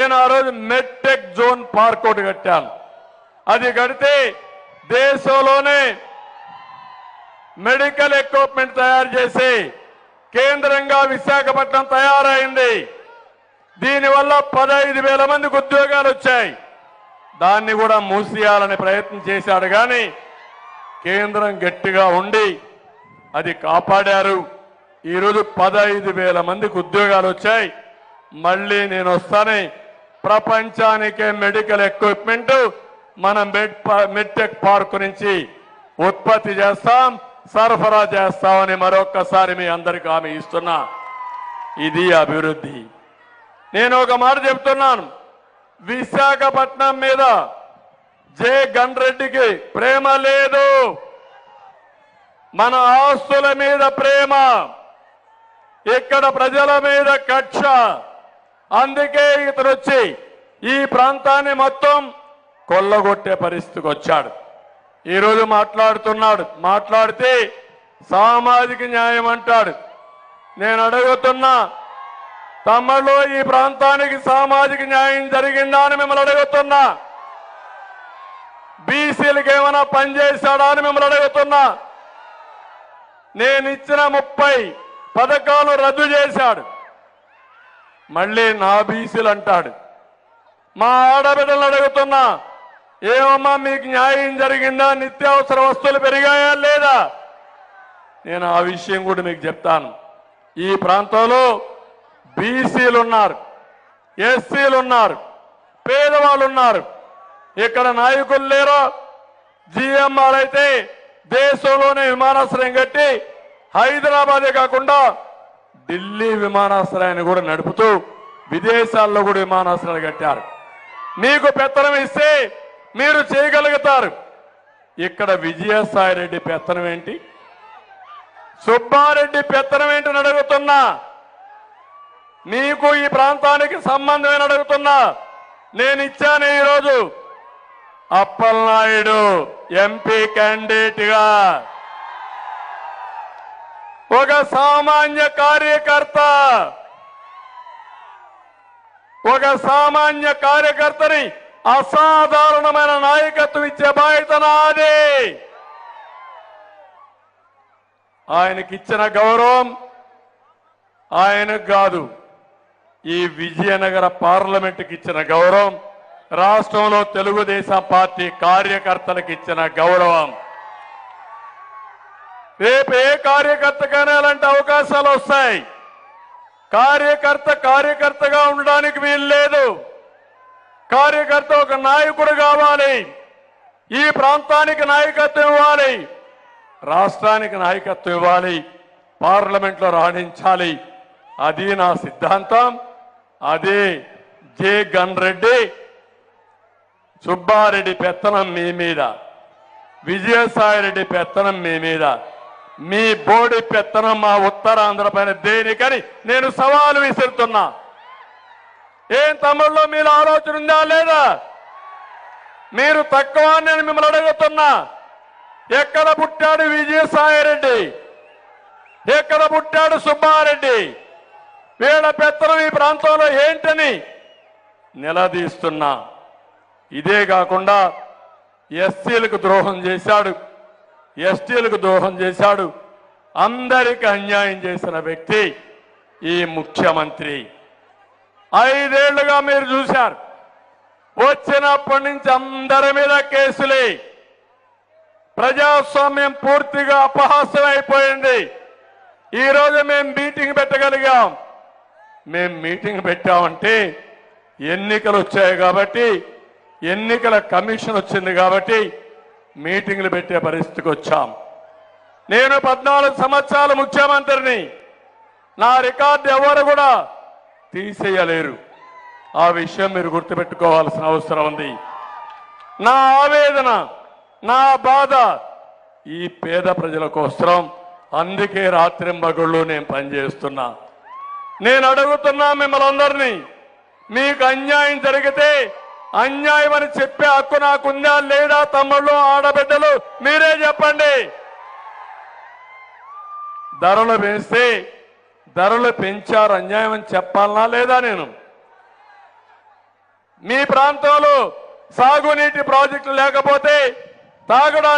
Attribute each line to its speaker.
Speaker 1: నేను ఆ రోజు మెడ్టెక్ జోన్ పార్క్ ఒకటి కట్టాను. అది కడితే దేశంలోనే మెడికల్ ఎక్విప్మెంట్ తయారు చేసి కేంద్రంగా విశాఖపట్నం తయారైంది. దీనివల్ల 15,000 మందికి ఉద్యోగాలు వచ్చాయి. దాన్ని కూడా మూసేయాలని ప్రయత్నం చేశాడు కానీ కేంద్రం గట్టిగా ఉండి అది కాపాడారు. ఈరోజు 15,000 మందికి ఉద్యోగాలు వచ్చాయి. మళ్ళీ నేను వస్తానే ప్రపంచానికే మెడికల్ ఎక్విప్మెంట్ మన మెడ్టెక్ పార్క్ నుంచి ఉత్పత్తి చేస్తాం, సరఫరా చేస్తామని మరొక్కసారి మీ అందరికీ హామీ ఇస్తున్నా. ఇది అభివృద్ధి. నేను ఒక మాట చెప్తున్నాను, విశాఖపట్నం మీద జే గన్ రెడ్డికి ప్రేమ లేదు, మన ఆస్తుల మీద ప్రేమ, ఇక్కడ ప్రజల మీద కక్ష. అందుకే ఇతను వచ్చి ఈ ప్రాంతాన్ని మొత్తం కొల్లగొట్టే పరిస్థితికి వచ్చాడు. ఈరోజు మాట్లాడితే సామాజిక న్యాయం అంటాడు. నేను అడుగుతున్నా, తమలో ఈ ప్రాంతానికి సామాజిక న్యాయం జరిగిందా అని మిమ్మల్ని అడుగుతున్నా. బీసీలకు ఏమైనా పనిచేశాడా అని మిమ్మల్ని అడుగుతున్నా. నేను ఇచ్చిన 30 పథకాలు రద్దు చేశాడు. మళ్ళీ నా బీసీలు అంటాడు. మా ఆడబిడ్డలు అడుగుతున్నా, ఏమమ్మా మీకు న్యాయం జరిగిందా? నిత్యావసర వస్తువులు పెరిగాయా లేదా? నేను ఆ విషయం కూడా మీకు చెప్తాను. ఈ ప్రాంతంలో బీసీలు ఉన్నారు, ఎస్సీలు ఉన్నారు, పేదవాళ్ళు ఉన్నారు. ఇక్కడ నాయకులు లేరు. జిఎంఆర్ అయితే దేశంలోనే విమానాశ్రయం కట్టి హైదరాబాదే కాకుండా ఢిల్లీ విమానాశ్రయాన్ని కూడా నడుపుతూ విదేశాల్లో కూడా విమానాశ్రయాలు కట్టారు. మీకు పెత్తనం ఇస్తే మీరు చేయగలుగుతారు. ఇక్కడ విజయసాయిరెడ్డి పెత్తనం ఏంటి? సుబ్బారెడ్డి పెత్తనం ఏంటని అడుగుతున్నా. మీకు ఈ ప్రాంతానికి సంబంధమైన అడుగుతున్నా. నేను ఇచ్చాను ఈరోజు అప్పలనాయుడు ఎంపీ క్యాండిడేట్ గా. ఒక సామాన్య కార్యకర్తని అసాధారణమైన నాయకత్వం ఇచ్చే బాధ్యత నాది. ఆయనకిచ్చిన గౌరవం ఆయనకు కాదు, ఈ విజయనగర పార్లమెంటుకి ఇచ్చిన గౌరవం, రాష్ట్రంలో తెలుగుదేశం పార్టీ కార్యకర్తలకు ఇచ్చిన గౌరవం. రేపు ఏ కార్యకర్తకైనా అలాంటి అవకాశాలు వస్తాయి. కార్యకర్తగా ఉండడానికి వీలు లేదు. కార్యకర్త ఒక నాయకుడు కావాలి. ఈ ప్రాంతానికి నాయకత్వం ఇవ్వాలి, రాష్ట్రానికి నాయకత్వం ఇవ్వాలి, పార్లమెంట్లో రాణించాలి. అది నా సిద్ధాంతం. అదే జే గన్ రెడ్డి, సుబ్బారెడ్డి పెత్తనం మీ మీద, విజయసాయిరెడ్డి పెత్తనం మీ మీద, మీ బోడి పెత్తనం మా ఉత్తరాంధ్ర పైన దేనికని నేను సవాలు విసురుతున్నా. ఏం తమ్ముళ్ళు మీరు ఆలోచన ఉందా లేదా? మీరు తక్కువ నేను మిమ్మల్ని అడుగుతున్నా. ఎక్కడ పుట్టాడు విజయసాయిరెడ్డి? ఎక్కడ పుట్టాడు సుబ్బారెడ్డి? వీళ్ళ పెత్తనం ఈ ప్రాంతంలో ఏంటని నిలదీస్తున్నా. ఇదే కాకుండా ఎస్సీలకు ద్రోహం చేశాడు, ఎస్టీలకు ద్రోహం చేశాడు, అందరికి అన్యాయం చేసిన వ్యక్తి ఈ ముఖ్యమంత్రి. 5 ఏళ్లుగా మీరు చూశారు, వచ్చినప్పటి నుంచి అందరి మీద కేసులే. ప్రజాస్వామ్యం పూర్తిగా అపహాస్యం అయిపోయింది. ఈరోజు మేము మీటింగ్ పెట్టగలిగాం. మేము మీటింగ్ పెట్టామంటే ఎన్నికలు వచ్చాయి కాబట్టి, ఎన్నికల కమిషన్ వచ్చింది కాబట్టి మీటింగ్లు పెట్టే పరిస్థితికి వచ్చాం. నేను 14 సంవత్సరాల ముఖ్యమంత్రిని. నా రికార్డు ఎవరు కూడా తీసేయలేరు. ఆ విషయం మీరు గుర్తుపెట్టుకోవాల్సిన అవసరం ఉంది. నా ఆవేదన, నా బాధ ఈ పేద ప్రజల కోసం. అందుకే రాత్రింబగళ్ళు నేను పనిచేస్తున్నా. నేను అడుగుతున్నా మిమ్మల్ని అందరినీ, మీకు అన్యాయం జరిగితే అన్యాయం అని చెప్పే హక్కు నాకుందా లేదా? తమ్ముళ్ళు, ఆడబిడ్డలు మీరే చెప్పండి. ధరలు పెంచితే ధరలు పెంచారు అన్యాయం అని చెప్పాలనా లేదా? నేను మీ ప్రాంతంలో సాగునీటి ప్రాజెక్టులు లేకపోతే తాగడానికి